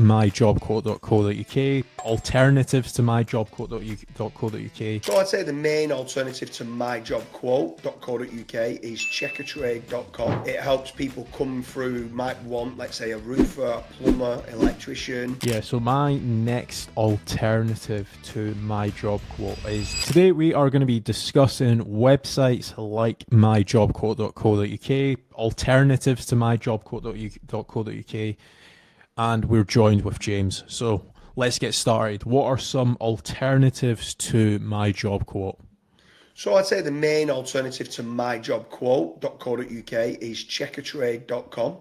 MyJobQuote.co.uk, alternatives to MyJobQuote.co.uk. So I'd say the main alternative to MyJobQuote.co.uk is Checkatrade.com. It helps people come through, might want, let's say, a roofer, a plumber, electrician. Yeah, so my next alternative to MyJobQuote is, today we are going to be discussing websites like MyJobQuote.co.uk, alternatives to MyJobQuote.co.uk, and we're joined with James. So let's get started. What are some alternatives to MyJobQuote? So I'd say the main alternative to MyJobQuote.co.uk is Checkatrade.com.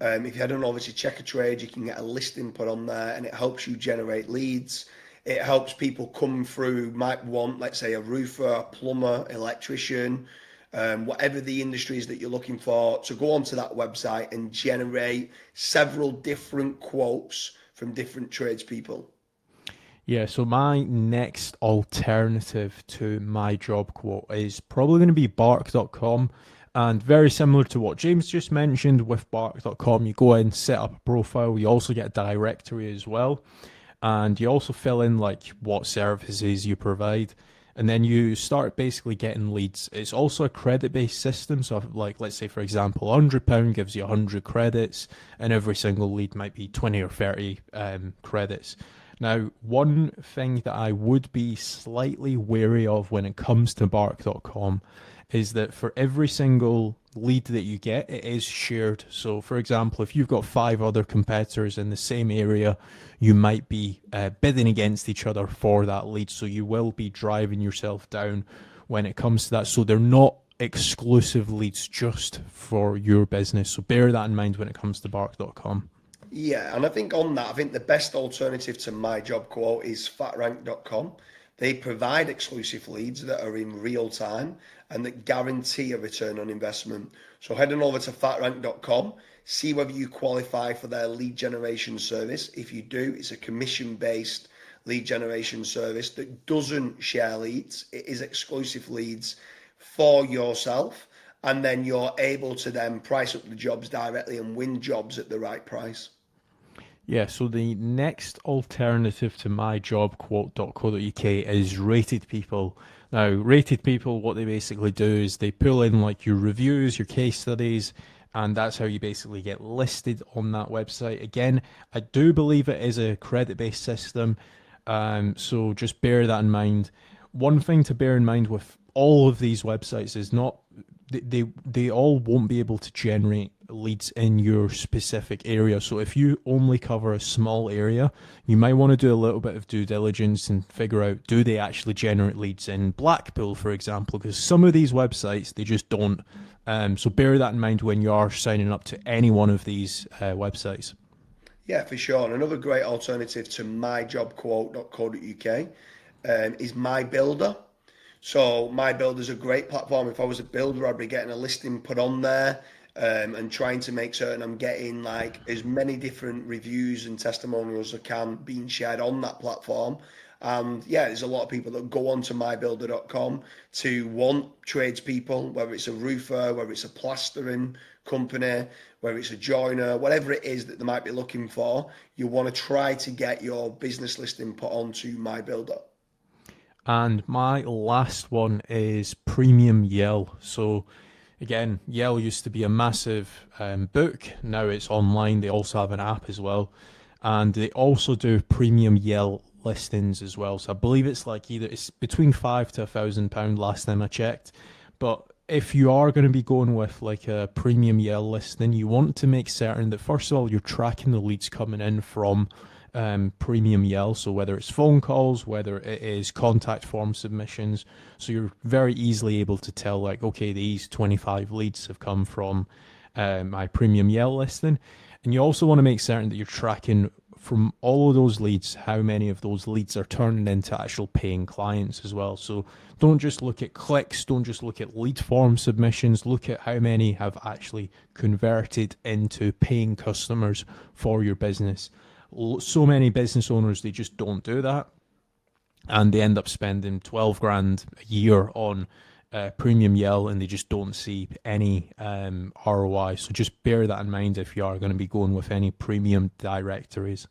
If you head on over to Checkatrade, you can get a listing put on there and it helps you generate leads. It helps people come through, might want, let's say, a roofer, a plumber, electrician, whatever the industry is that you're looking for, to go onto that website and generate several different quotes from different tradespeople. Yeah, so my next alternative to MyJobQuote is probably going to be Bark.com. And very similar to what James just mentioned with Bark.com, you go in, set up a profile, you also get a directory as well. And you also fill in like what services you provide. And then you start basically getting leads. It's also a credit-based system. So like, let's say, for example, £100 gives you 100 credits, and every single lead might be 20 or 30 credits. Now, one thing that I would be slightly wary of when it comes to Bark.com is that for every single lead that you get, it is shared. So for example, if you've got 5 other competitors in the same area, you might be bidding against each other for that lead. So you will be driving yourself down when it comes to that. So they're not exclusive leads just for your business. So bear that in mind when it comes to Bark.com. Yeah, and I think on that, I think the best alternative to MyJobQuote is Fatrank.com. They provide exclusive leads that are in real time and that guarantee a return on investment. So head on over to fatrank.com, see whether you qualify for their lead generation service. If you do, it's a commission-based lead generation service that doesn't share leads. It is exclusive leads for yourself, and then you're able to then price up the jobs directly and win jobs at the right price. Yeah, so the next alternative to MyJobQuote.co.uk is Rated People. Now, Rated People, what they basically do is they pull in like your reviews, your case studies, and that's how you basically get listed on that website. Again, I do believe it is a credit-based system, so just bear that in mind. One thing to bear in mind with all of these websites is not they all won't be able to generate leads in your specific area. So if you only cover a small area, you might want to do a little bit of due diligence and figure out, do they actually generate leads in Blackpool, for example? Because some of these websites, they just don't. So bear that in mind when you are signing up to any one of these websites. Yeah, for sure. And another great alternative to myjobquote.co.uk is MyBuilder. So MyBuilder is a great platform. If I was a builder, I'd be getting a listing put on there and trying to make certain I'm getting like as many different reviews and testimonials as I can being shared on that platform. And yeah, there's a lot of people that go on to mybuilder.com to want tradespeople, whether it's a roofer, whether it's a plastering company, whether it's a joiner, whatever it is that they might be looking for. You want to try to get your business listing put onto MyBuilder. And my last one is Premium Yell. So again, Yell used to be a massive book. Now it's online. They also have an app as well. And they also do Premium Yell listings as well. So I believe it's like it's between £5 to £1,000 last time I checked. But if you are going to be going with like a Premium Yell listing, you want to make certain that first of all, you're tracking the leads coming in from Premium Yell, so whether it's phone calls, whether it is contact form submissions, so you're very easily able to tell like, okay, these 25 leads have come from my Premium Yell listing. And you also want to make certain that you're tracking from all of those leads how many of those leads are turning into actual paying clients as well. So don't just look at clicks, don't just look at lead form submissions, look at how many have actually converted into paying customers for your business. So many business owners, they just don't do that, and they end up spending 12 grand a year on Premium Yell, and they just don't see any ROI. So just bear that in mind if you are going to be going with any premium directories.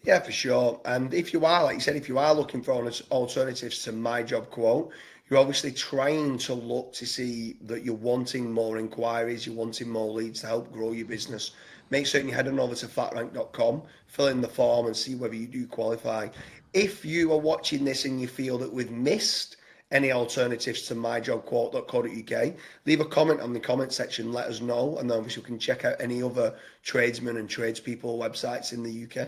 Yeah, for sure. And if you are, like you said, if you are looking for alternatives to MyJobQuote, you're obviously trying to look to see that you're wanting more inquiries, you're wanting more leads to help grow your business. Make certain you head on over to fatrank.com, fill in the form and see whether you do qualify. If you are watching this and you feel that we've missed any alternatives to myjobquote.co.uk, leave a comment on the comment section, let us know, and then obviously we can check out any other tradesmen and tradespeople websites in the UK.